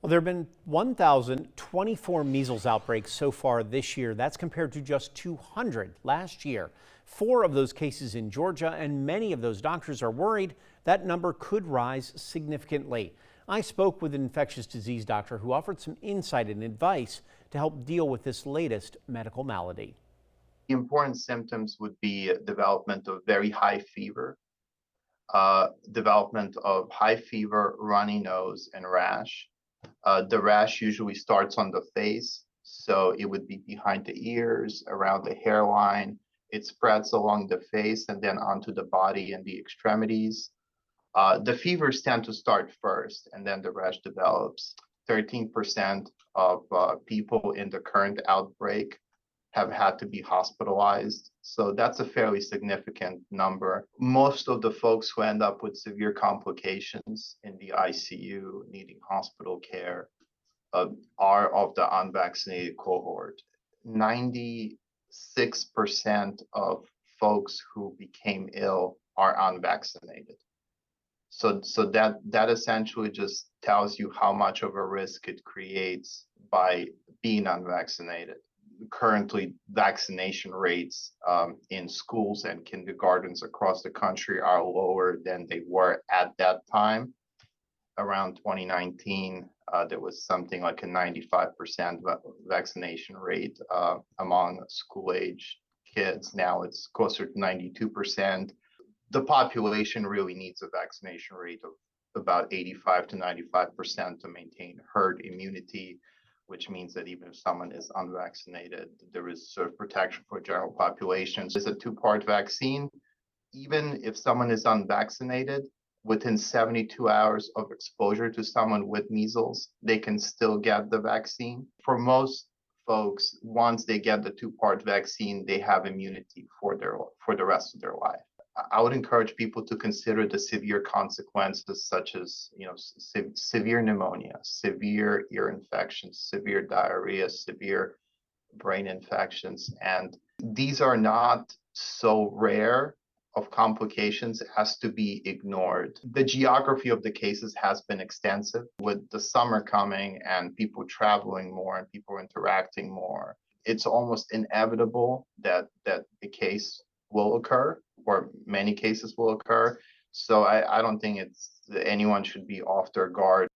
Well, there have been 1,024 measles outbreaks so far this year. That's compared to just 200 last year. 4 of those cases in Georgia, and many of those doctors are worried that number could rise significantly. I spoke with an infectious disease doctor who offered some insight and advice to help deal with this latest medical malady. The important symptoms would be development of very high fever, development of high fever, runny nose, and rash. The rash usually starts on the face, so it would be behind the ears, around the hairline. It spreads along the face and then onto the body and the extremities. The fevers tend to start first, and then the rash develops. 13% of people in the current outbreak have had to be hospitalized. So that's a fairly significant number. Most of the folks who end up with severe complications in the ICU, needing hospital care, are of the unvaccinated cohort. 96% of folks who became ill are unvaccinated. So that essentially just tells you how much of a risk it creates by being unvaccinated. Currently, vaccination rates in schools and kindergartens across the country are lower than they were at that time. Around 2019, there was something like a 95% vaccination rate among school-age kids. Now it's closer to 92%. The population really needs a vaccination rate of about 85 to 95% to maintain herd immunity, which means that even if someone is unvaccinated, there is sort of protection for general population. It's a 2-part vaccine. Even if someone is unvaccinated, within 72 hours of exposure to someone with measles, they can still get the vaccine. For most folks, once they get the 2-part vaccine, they have immunity for the rest of their life. I would encourage people to consider the severe consequences, such as severe pneumonia, severe ear infections, severe diarrhea, severe brain infections. And these are not so rare of complications as to be ignored. The geography of the cases has been extensive. With the summer coming and people traveling more and people interacting more, it's almost inevitable that a case will occur, or many cases will occur. So I don't think anyone should be off their guard.